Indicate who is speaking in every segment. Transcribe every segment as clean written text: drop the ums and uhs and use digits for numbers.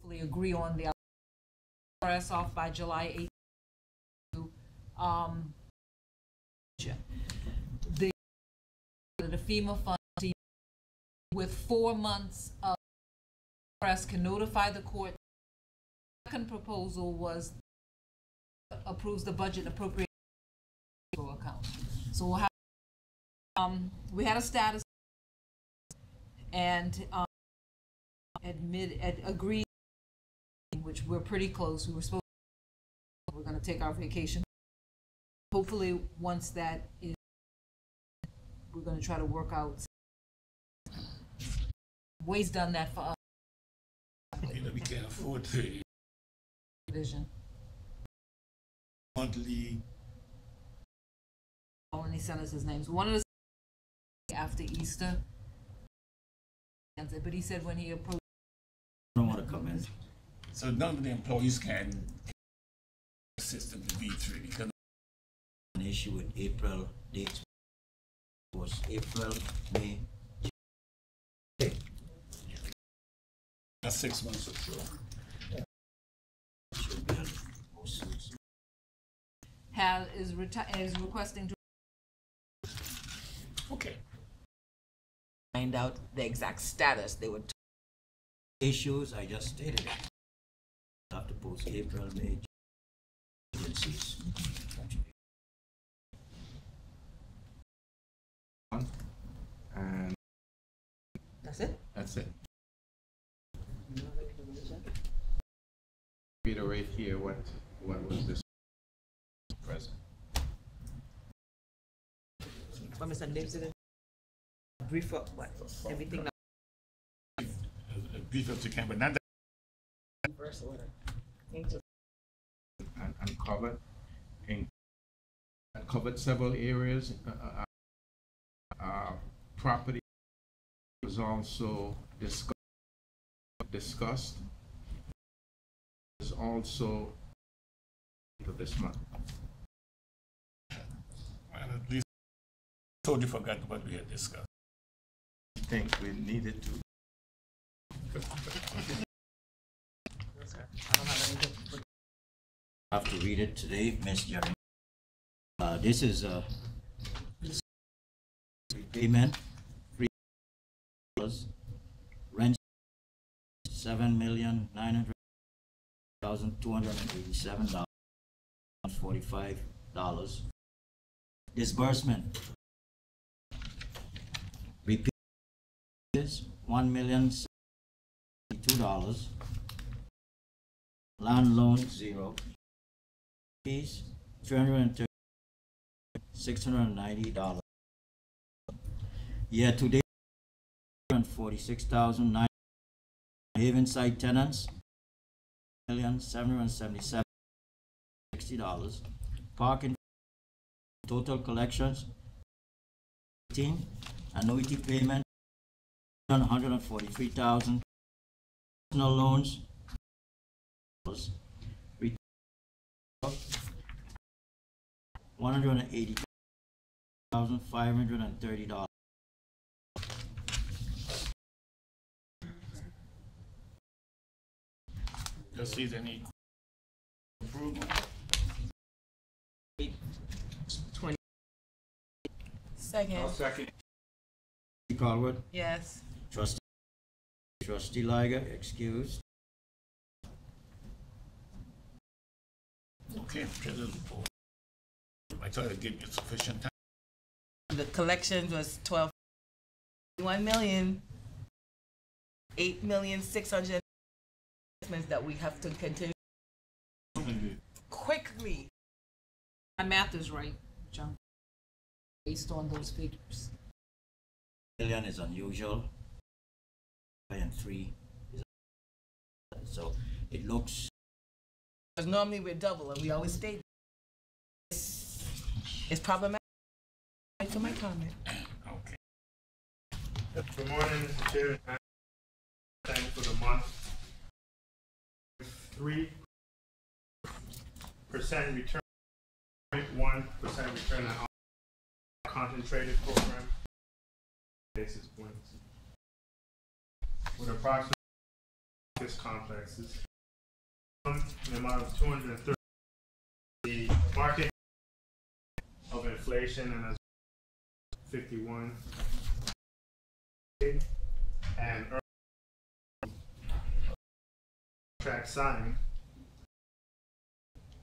Speaker 1: hopefully agree on the press off by July 8th. The FEMA fund with 4 months of press can notify the court. The second proposal was approves the budget appropriation account. So we'll have we had a status and agreed, which we're pretty close. We're going to take our vacation. Hopefully, once that is, we're going to try to work out ways done that for us.
Speaker 2: We can't afford to.
Speaker 1: Vision.
Speaker 2: Monthly.
Speaker 1: Oh, and he sent us his names. One of the after Easter, but he said when he approached.
Speaker 3: I don't want to comment.
Speaker 2: So none of the employees can system to V3 because
Speaker 3: An issue with April dates was April, May, June.
Speaker 2: that's 6 months for sure.
Speaker 3: Should be most soon.
Speaker 1: Is requesting to
Speaker 2: Okay.
Speaker 4: Find out the exact status. They would.
Speaker 3: Issues I just stated. Have to post April, May, June agencies.
Speaker 5: And
Speaker 4: That's it.
Speaker 5: that's it. Reiterate here what was this present.
Speaker 4: But Mr. Nipson, brief up what everything.
Speaker 2: Brief up to camp, but not that.
Speaker 4: First order.
Speaker 5: And uncovered several areas. Property was also discussed. Is also of this month.
Speaker 2: Well, at least I told you forgot what we had discussed.
Speaker 5: I think we needed to.
Speaker 4: I don't have anything.
Speaker 3: I have to read it today, Miss Jeremy. This is a repayment, $3, rent $7,900,287.45. Disbursement. Repeat is $1,072. Land loan 0. Fees $330, $690. Year to date, $46,900. Havenside tenants $1,777,060. Parking total collections 18. Annuity payment $143,000. Personal loans $180,530.
Speaker 2: Just see any approval.
Speaker 4: 20. Second.
Speaker 5: Second.
Speaker 3: Colwood,
Speaker 4: Yes.
Speaker 3: Trustee Liger, excused.
Speaker 2: Okay, President report. I try to give you sufficient time.
Speaker 4: The collections was 1 million, 8,600,000 that we have to continue quickly.
Speaker 1: my math is right, John, based on those figures.
Speaker 3: Million is unusual. And 3 is so it looks.
Speaker 4: Because normally we're double and we always stay. It's problematic. For my comment.
Speaker 2: Okay.
Speaker 6: Good morning, Mr. Chair. Thank you for the month. 3% return, 0.1% return on concentrated program basis points. With approximately office complexes. In the amount of 230. The market of inflation and as 51 and contract signed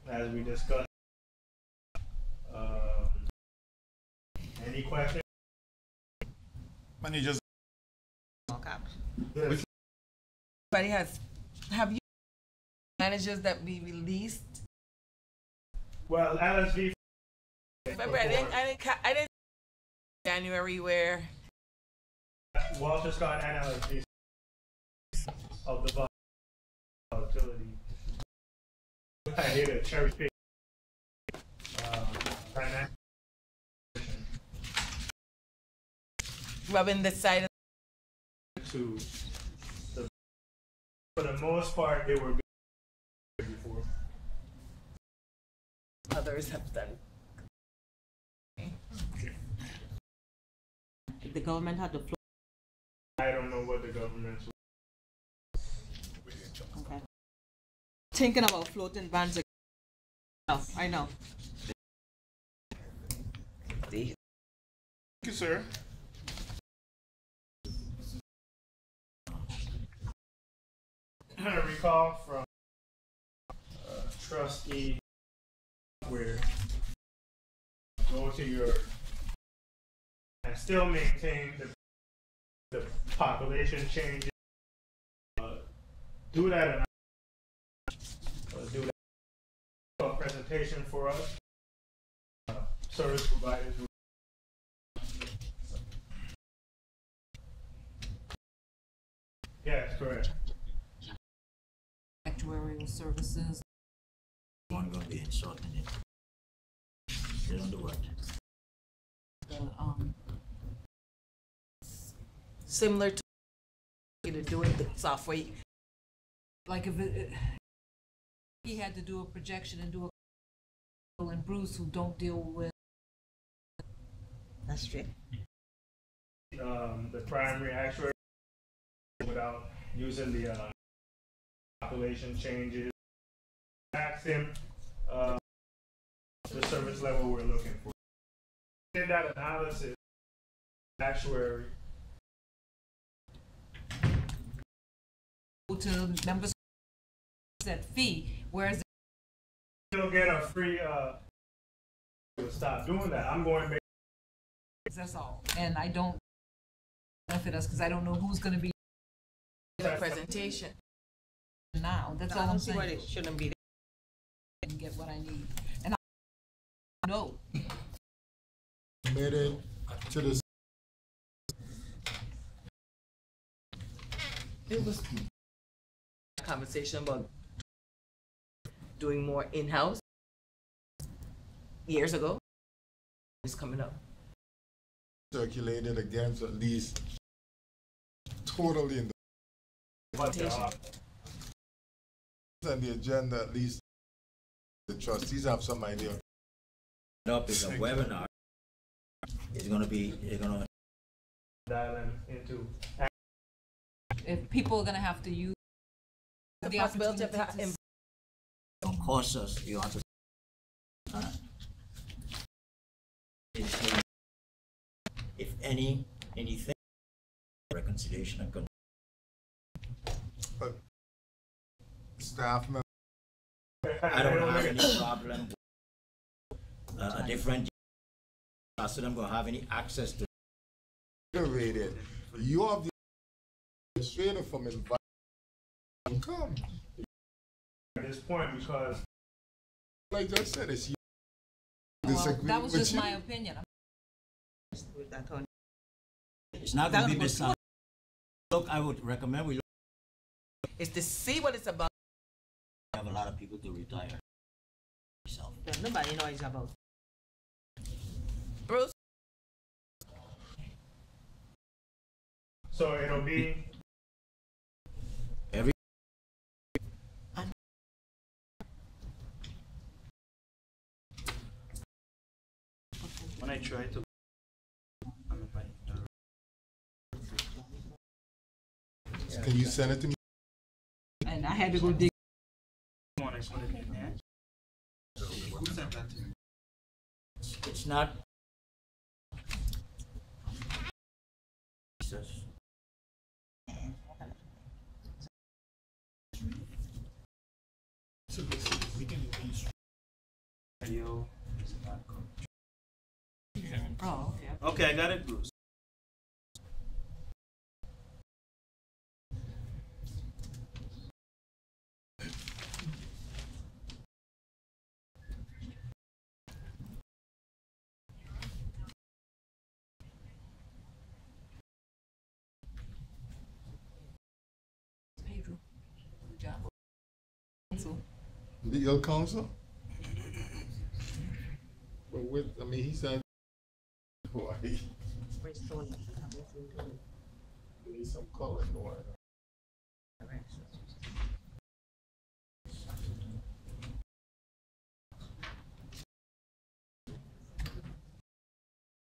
Speaker 6: as we discussed. Any questions?
Speaker 2: Managers,
Speaker 6: Yes.
Speaker 4: Everybody have you managers that we released?
Speaker 6: Well, LSV.
Speaker 4: Remember, I didn't January where
Speaker 6: Walter Scott and LSV of the volatility. I hate a cherry pick. Finance.
Speaker 4: Robin decided
Speaker 6: To the, for the most part, they were before.
Speaker 4: others have done.
Speaker 7: If the government had the floor,
Speaker 6: I don't know what the government's.
Speaker 7: okay.
Speaker 4: Thinking about floating bonds. Oh, I know.
Speaker 2: thank you, sir.
Speaker 6: I recall from trustee where go to your and still maintain the population changes. Do that and do that a presentation for us. Service providers. Yes, correct.
Speaker 1: Actuarial services.
Speaker 3: One gonna be insulting it. They don't do what?
Speaker 1: The,
Speaker 4: Similar to either doing the software.
Speaker 1: like if he had to do a projection and do a and Bruce who don't deal with
Speaker 4: That's true.
Speaker 6: The primary actuary without using the population changes. Ask him the service level we're looking for. In that analysis, actuary
Speaker 1: to members that fee, whereas
Speaker 6: you'll get a free. Stop doing that. I'm going.
Speaker 1: that's all. And I don't benefit us because I don't know who's going to be
Speaker 4: The presentation.
Speaker 1: now. That's
Speaker 4: I
Speaker 1: all I'm
Speaker 4: don't see why
Speaker 1: saying.
Speaker 4: it shouldn't be
Speaker 1: And get what I need. And I know.
Speaker 8: Made it to the
Speaker 4: It was a conversation about doing more in-house years ago. It's coming up.
Speaker 8: circulated against at least totally in the and the agenda, at least the trustees have some idea.
Speaker 3: Up is a webinar. It's gonna be, they're gonna
Speaker 6: Dialing into.
Speaker 1: If people are going to have to use
Speaker 4: The
Speaker 1: the
Speaker 4: possibility of
Speaker 1: opportunity to
Speaker 3: cost us, you want to. If anything, reconciliation and
Speaker 8: But staff members,
Speaker 3: I don't have any problem with a different class of them gonna have any access to.
Speaker 8: rated. You have the administrator from inviting come.
Speaker 6: At this point, because
Speaker 8: Like I said, it's you.
Speaker 1: well,
Speaker 8: Disagree
Speaker 1: that was
Speaker 8: with
Speaker 1: just
Speaker 8: you.
Speaker 1: my opinion.
Speaker 4: With that on.
Speaker 3: It's not gonna be beside. Look, I would recommend we
Speaker 4: Is to see what it's about.
Speaker 3: have a lot of people to retire. Yourself.
Speaker 4: Nobody knows about. Bruce?
Speaker 6: so it'll be
Speaker 3: Every
Speaker 5: When I try to.
Speaker 8: Can you send it to me?
Speaker 4: had to go dig.
Speaker 3: It's not. Jesus.
Speaker 4: Oh, okay.
Speaker 7: Okay, I got it, Bruce.
Speaker 1: Pedro. Good job. Council.
Speaker 8: Legal counsel? But with, I mean, he said, boy,
Speaker 4: Where's Tony?
Speaker 8: we need some color going on.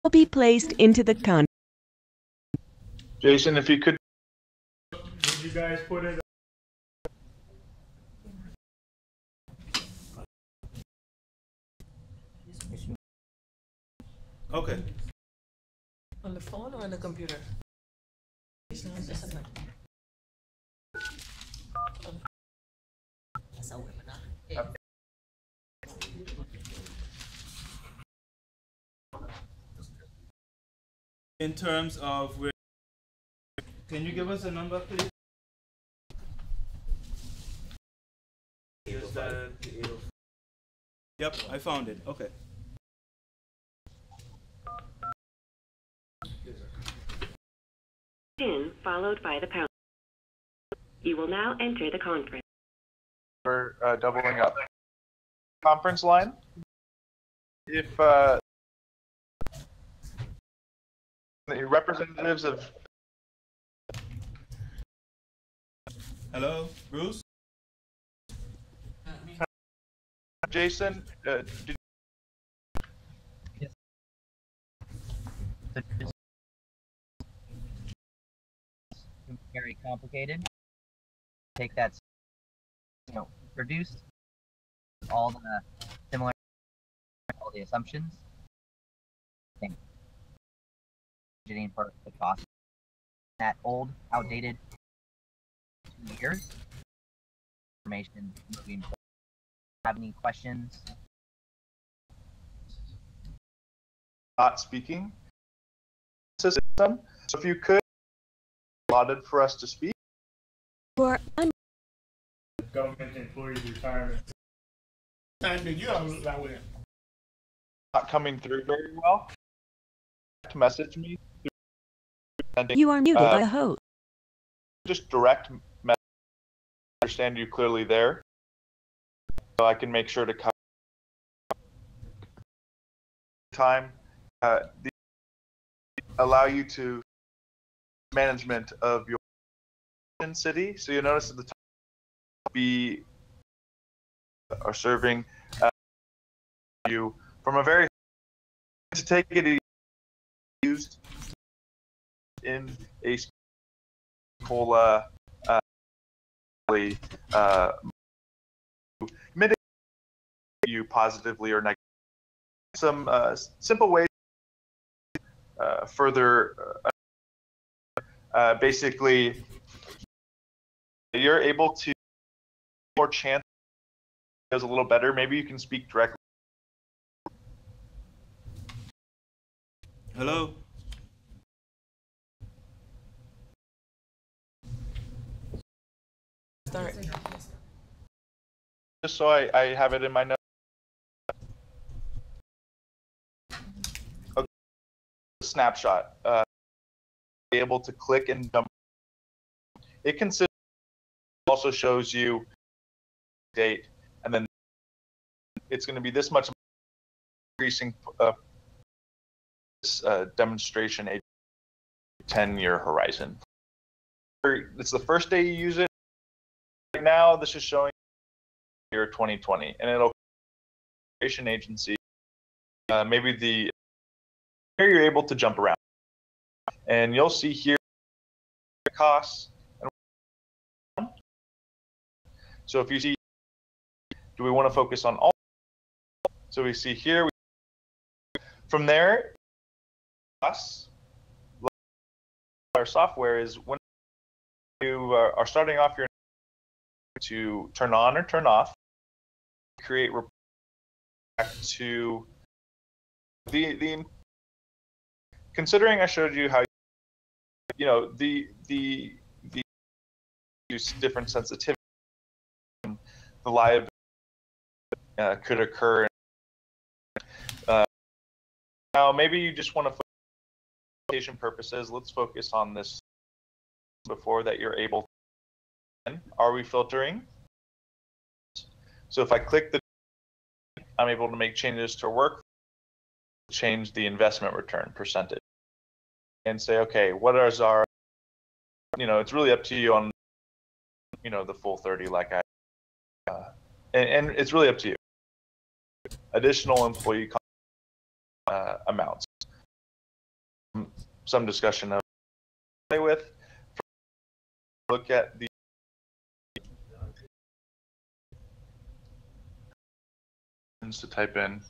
Speaker 9: Will be placed into the con.
Speaker 10: Jason, if you could.
Speaker 6: Did you guys put it?
Speaker 7: Okay.
Speaker 4: On the phone or on the computer?
Speaker 7: In terms of where, can you give us a number, please? Here's the 805. Yep, I found it. Okay.
Speaker 11: PIN followed by the pound. You will now enter the conference.
Speaker 10: For doubling up. Conference line. If the representatives of.
Speaker 7: Hello, Bruce?
Speaker 10: Jason, did
Speaker 12: very complicated. Take that, reduced all the similar, all the assumptions. Budgeting for the cost. That old, outdated 2 years. Information moving forward. Have any questions?
Speaker 10: not speaking system. So if you could allotted for us to speak.
Speaker 6: Government employees retirement.
Speaker 2: And you are that way.
Speaker 10: Not coming through very well. To message me.
Speaker 9: You are muted by a host.
Speaker 10: Just direct message. I understand you clearly there. So I can make sure to cover time. Allow you to management of your city. So you'll notice at the top be are serving you from a very to take it used in a cola mitigate you positively or negatively. Some simple ways further basically you're able to more chance goes a little better. Maybe you can speak directly.
Speaker 7: Hello.
Speaker 4: Start.
Speaker 10: Just so I have it in my notes. Okay. Snapshot. Be able to click and dump. It also shows you date, and then it's going to be this much increasing this demonstration a 10-year horizon. It's the first day you use it. Right now, this is showing year 2020, and it'll agency. Maybe here you're able to jump around, and you'll see here costs. So if you see, do we want to focus on all? So we see here, from there, our software is when you are starting off your to turn on or turn off, create back to the considering I showed you how the use different sensitivity, the liability could occur. Now maybe you just want to for application purposes, let's focus on this before that you're able to. Are we filtering? So if I click the, I'm able to make changes to work, change the investment return percentage, and say, okay, what is our, it's really up to you on, the full 30, like and it's really up to you. Additional employee amounts. Some discussion of play with. Look at the to type in.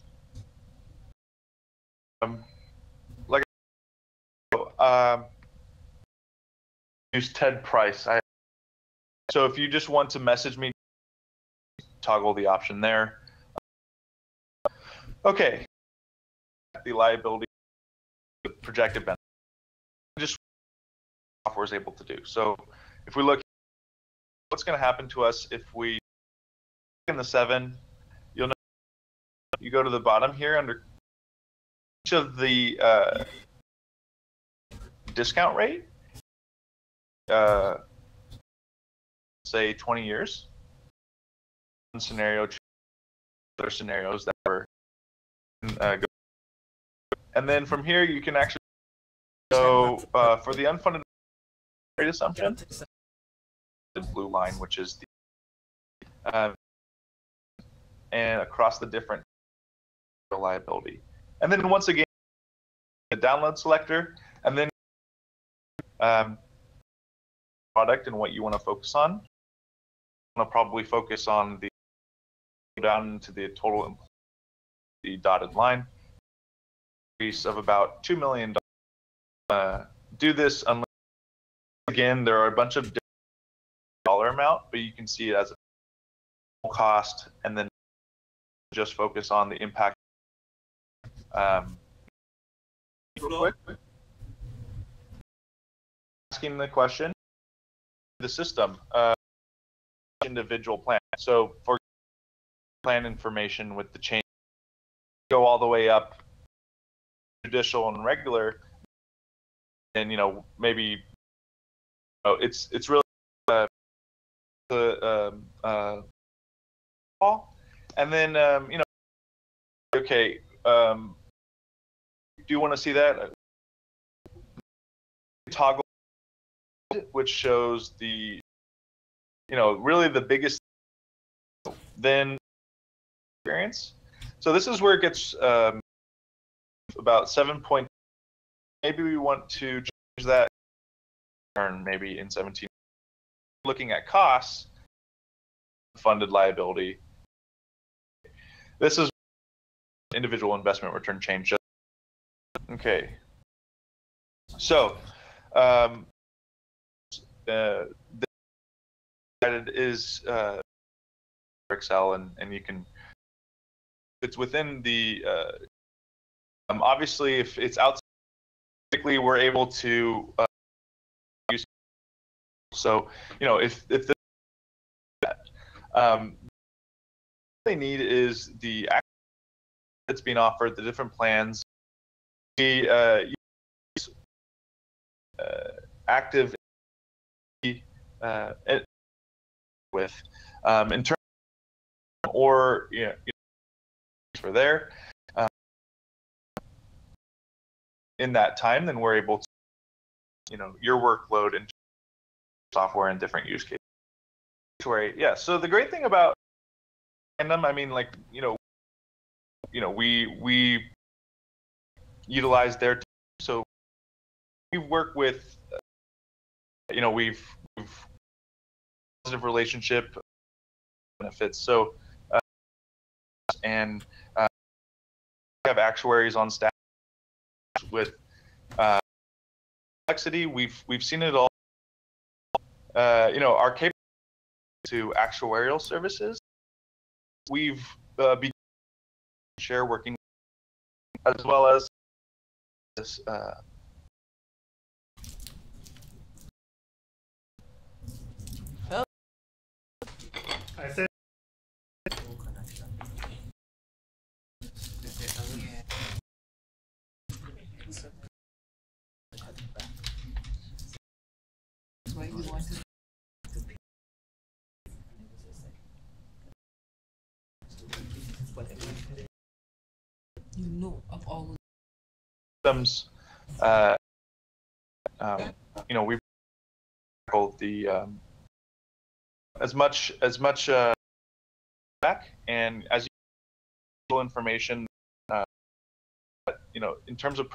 Speaker 10: Use Ted Price. So if you just want to message me, toggle the option there. Okay. The liability, the projected benefit, just software is able to do. So if we look, what's going to happen to us if we in the 7, you'll know you go to the bottom here under each of the discount rate, say 20 years. One scenario, other scenarios that were and then from here you can actually go for the unfunded rate assumption, the blue line, which is the and across the different liability, and then once again the download selector, and then product and what you want to focus on. I want to probably focus on the down to the total, the dotted line, increase of about $2 million. Do this unless, again, there are a bunch of different dollar amount, but you can see it as a cost, and then just focus on the impact. Real quick, asking the question, the system, individual plan. So for plan information with the change, go all the way up, judicial and regular, and maybe it's really and then okay, do you want to see that toggle, which shows the really the biggest then experience. So this is where it gets about 7 point. Maybe we want to change that turn maybe in 17. Looking at costs, funded liability. This is individual investment return change. Okay. So is Excel, and you can. It's within the. Obviously, if it's outside, typically we're able to use. So if this, they need is the that's being offered, the different plans, the active with in terms or for there in that time, then we're able to your workload and software and different use cases. Yeah, so the great thing about Random, I mean, like we utilize their team, so we work with we've positive relationship benefits. So, and we have actuaries on staff with complexity. We've seen it all. Our capability to actuarial services. We've begun to share working as well as this.
Speaker 6: I said.
Speaker 1: You know of all of
Speaker 10: systems. We've tackled the as much back, and as you information, in terms of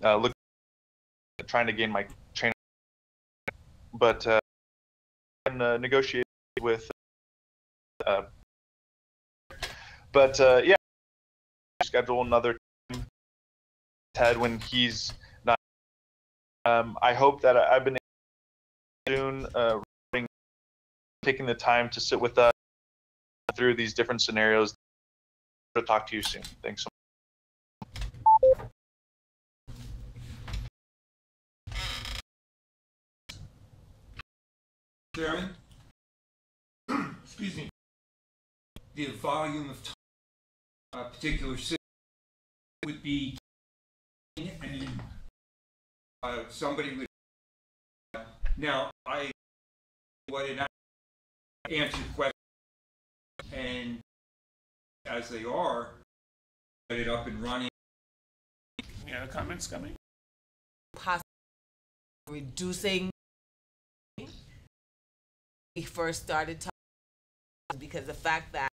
Speaker 10: look, trying to gain my training, but negotiate with. Yeah, schedule another time, Ted, when he's not. I hope that I've been soon taking the time to sit with us through these different scenarios. To talk to you soon. Thanks so much.
Speaker 13: Chairman, excuse me, the volume of time a particular system would be, and somebody would. Now, I what an answered question, and as they are, get it up and running.
Speaker 2: Any other comments coming?
Speaker 4: Possibly reducing. We first started talking because the fact that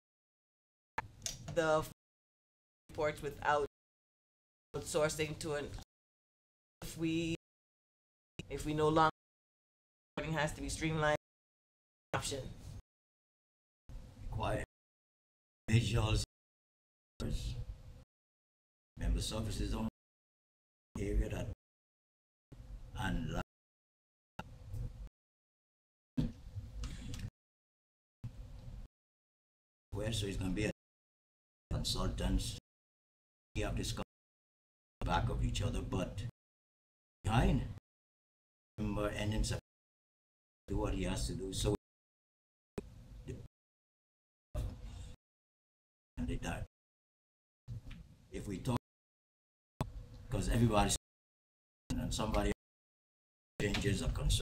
Speaker 4: the reports without outsourcing to an if we no longer reporting has to be streamlined option.
Speaker 3: Quiet. Visuals. Member services on area that and where so it's going to be a consultants. We have this back of each other, but behind member and himself do what he has to do. So and they die. If we talk, because everybody's and somebody changes a concern.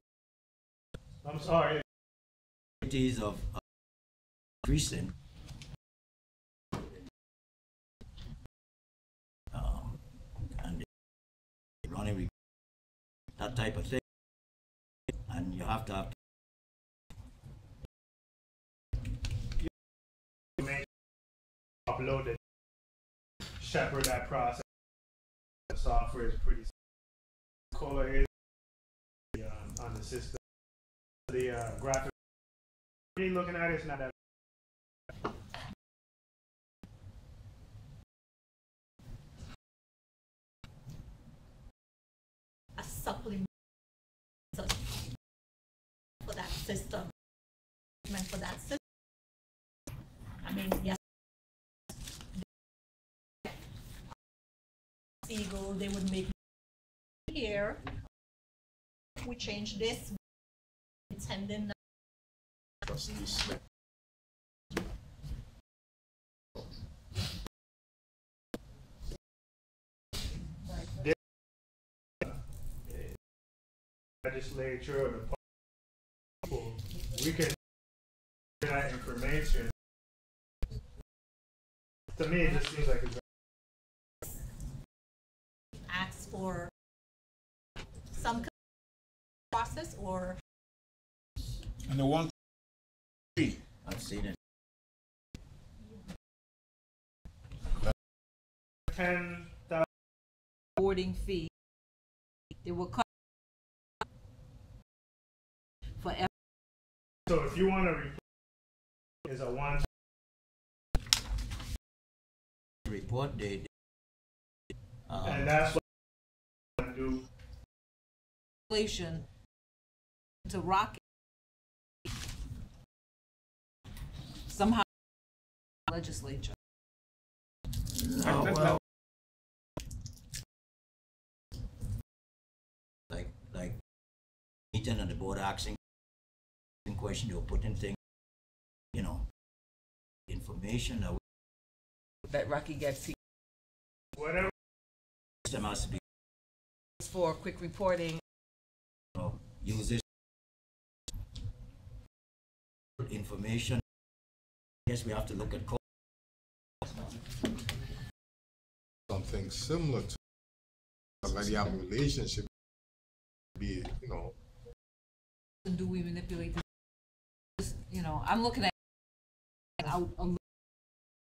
Speaker 6: I'm sorry.
Speaker 3: It is of increasing. And running that type of thing, and you have to have
Speaker 6: upload it, shepherd that process. The software is pretty color is on the system. The graphic really looking at it's not that.
Speaker 14: A supplement for that system. For that system. I mean, yes. Eagle, they would make here. We change this. It's handing.
Speaker 6: Legislature or the people, we can get that information. To me, it just seems like it's
Speaker 14: ask for some process or
Speaker 2: and the one
Speaker 3: I've seen it.
Speaker 6: 10,000
Speaker 1: boarding fee. It will cost for
Speaker 6: So if you want to replace, is a one.
Speaker 3: Report date.
Speaker 6: And that's what I want to do.
Speaker 1: Legislation to rocket somehow legislature.
Speaker 3: Oh, well, like meeting and the board asking question, they're putting things, you know, information
Speaker 4: That Rocky gets
Speaker 6: whatever
Speaker 3: system has to be
Speaker 4: for quick reporting.
Speaker 3: You know, use this information. I guess we have to look at
Speaker 8: something similar to like you have a relationship, be it, you know.
Speaker 1: And do we manipulate this? You know, I'm looking at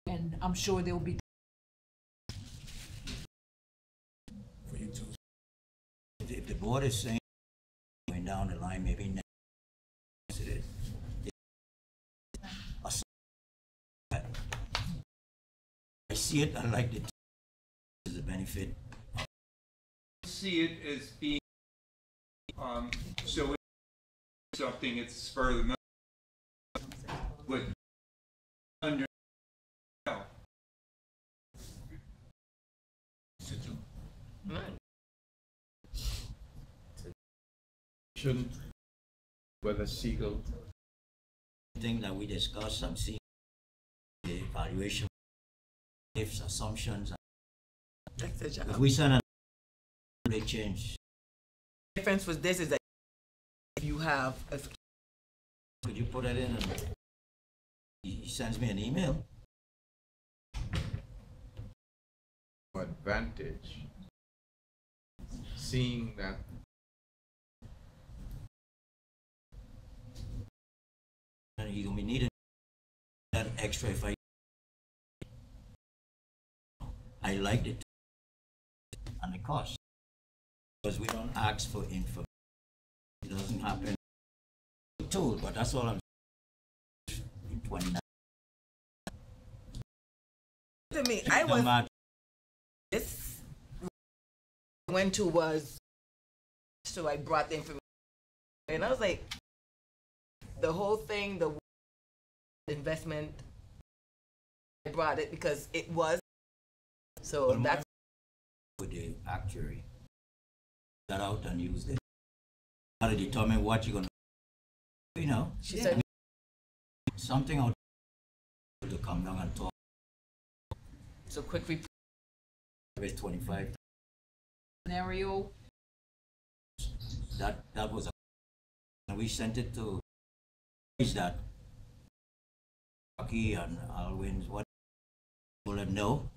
Speaker 1: and I'm sure there will be
Speaker 3: for you to. If the board is saying going down the line, maybe next it I see it. I like it as a benefit.
Speaker 13: See it as being so it's something it's spur of the moment, but under
Speaker 5: Shouldn't whether Siegel
Speaker 3: thing that we discussed, I'm seeing the evaluation, ifs, assumptions.
Speaker 4: That's the job.
Speaker 3: If we send a big change.
Speaker 4: The difference with this is that if you have
Speaker 3: could you put that in and he sends me an email?
Speaker 5: advantage seeing that
Speaker 3: and you're gonna be needing that extra if I liked it and the cost because we don't ask for information. It doesn't happen tool, but that's all I'm in 29.
Speaker 4: To me, I was this went to was so I brought the information and I was like the whole thing, the investment, I brought it because it was so
Speaker 3: well,
Speaker 4: that's
Speaker 3: with the actuary that out and use it. How to determine what you're gonna you know,
Speaker 4: she said
Speaker 3: something out to come down and talk.
Speaker 4: So quick report.
Speaker 3: With 25
Speaker 1: scenario.
Speaker 3: That was a and we sent it to is that Rocky and Alwyn's what will let know.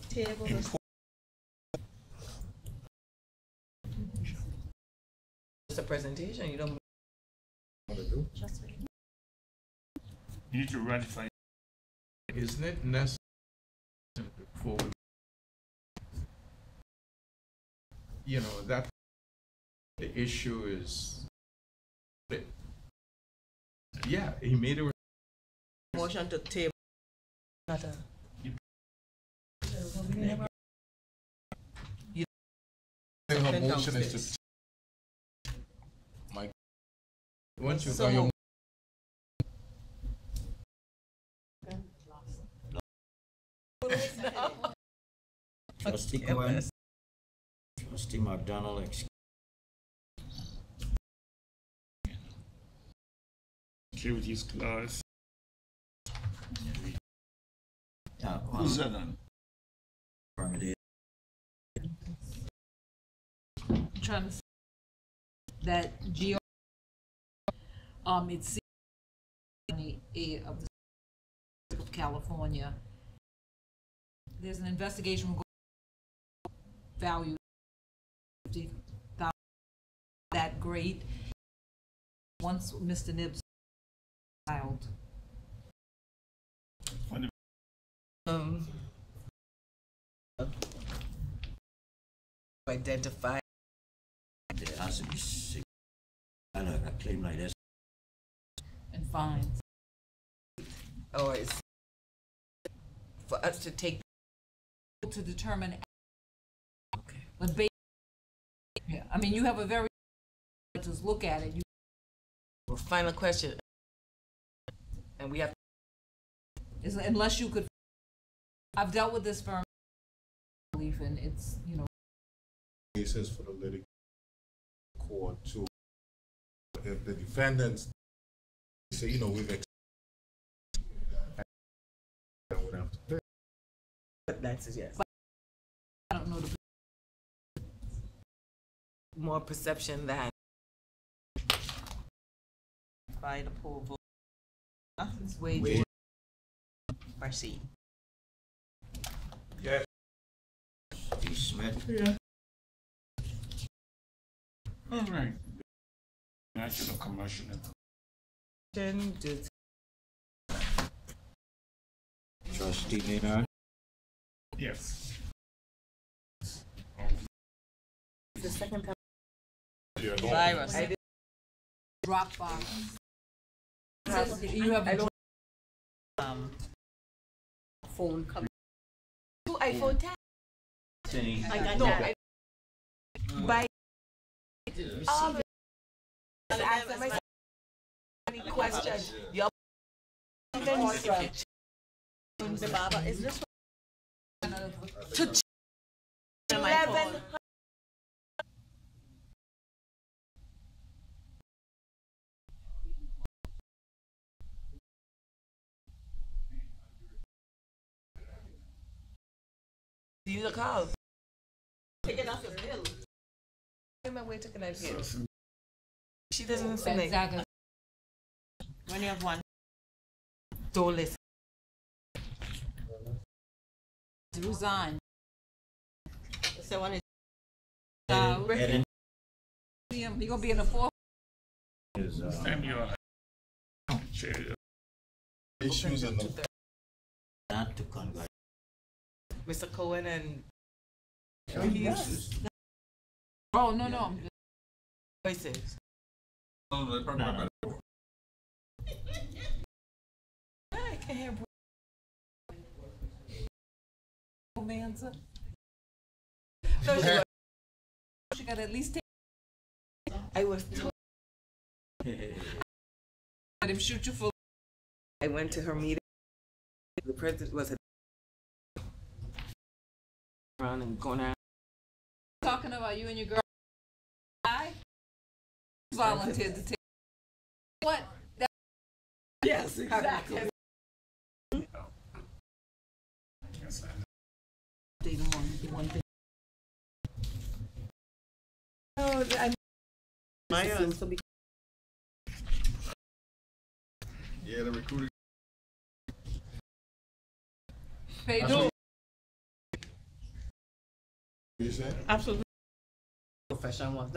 Speaker 4: Table. It's a presentation. You don't
Speaker 8: want to do.
Speaker 2: You need to ratify.
Speaker 5: Isn't it necessary before you know that the issue is yeah, he made a
Speaker 4: motion to table. Not a.
Speaker 8: Her motion is to Mike.
Speaker 5: Once you
Speaker 4: So
Speaker 5: got your
Speaker 3: Trustee Cohen, Trustee McDonald,
Speaker 2: Securities clause.
Speaker 3: yeah,
Speaker 2: Who's that on?
Speaker 3: affirmative.
Speaker 1: Trying to say that GR it's a of the state of California. There's an investigation going value $50,000 that great once Mr. Nibbs filed.
Speaker 4: Identify.
Speaker 3: There has to be claim like this.
Speaker 1: And fines.
Speaker 4: Or is for us to take
Speaker 1: To determine. But yeah, I mean, you have a very, just look at it.
Speaker 4: well, final question. And we have
Speaker 1: Unless you could, I've dealt with this firm, and it's, you know.
Speaker 8: Cases for the litigation court to, if the defendants say, you know, we've I would have to pay.
Speaker 4: that's a yes.
Speaker 1: I don't know the.
Speaker 4: More perception than
Speaker 15: by the poll vote.
Speaker 4: it's way.
Speaker 15: Proceed.
Speaker 13: Yes.
Speaker 3: D. Smith.
Speaker 2: Yeah. All right. National commercial.
Speaker 3: Trustee Maynard.
Speaker 2: Yes.
Speaker 4: The second time.
Speaker 2: Yeah,
Speaker 15: Virus.
Speaker 4: I did
Speaker 1: Dropbox. You have a
Speaker 15: Phone come.
Speaker 4: two iPhone 10.
Speaker 15: I got
Speaker 4: No,
Speaker 15: that.
Speaker 4: by all the answer my any question. Your
Speaker 15: The Baba, is this
Speaker 4: to 11. Use a call.
Speaker 15: take it off your bill?
Speaker 4: In my way to connect here. She doesn't say like
Speaker 1: exactly.
Speaker 15: When you have one.
Speaker 4: don't listen.
Speaker 1: Resign.
Speaker 15: So one is
Speaker 1: You're gonna be in the fourth.
Speaker 2: And your chair.
Speaker 8: Issues in the
Speaker 3: Not to congratulate.
Speaker 4: Mr. Cohen and
Speaker 1: Oh, no, I'm just.
Speaker 4: voices.
Speaker 13: No,
Speaker 4: I can hear
Speaker 1: Romanza.
Speaker 4: so
Speaker 1: She got at least
Speaker 4: I was told
Speaker 1: let him shoot you full.
Speaker 4: I went to her meeting. The president was around and going around.
Speaker 1: Talking about you and your girl. I volunteered to take. What?
Speaker 4: Yes, exactly.
Speaker 2: Yes,
Speaker 1: They don't want the one thing.
Speaker 4: No, I
Speaker 5: Yeah, the recruiter.
Speaker 1: Pay
Speaker 8: you say?
Speaker 15: absolutely professional ones.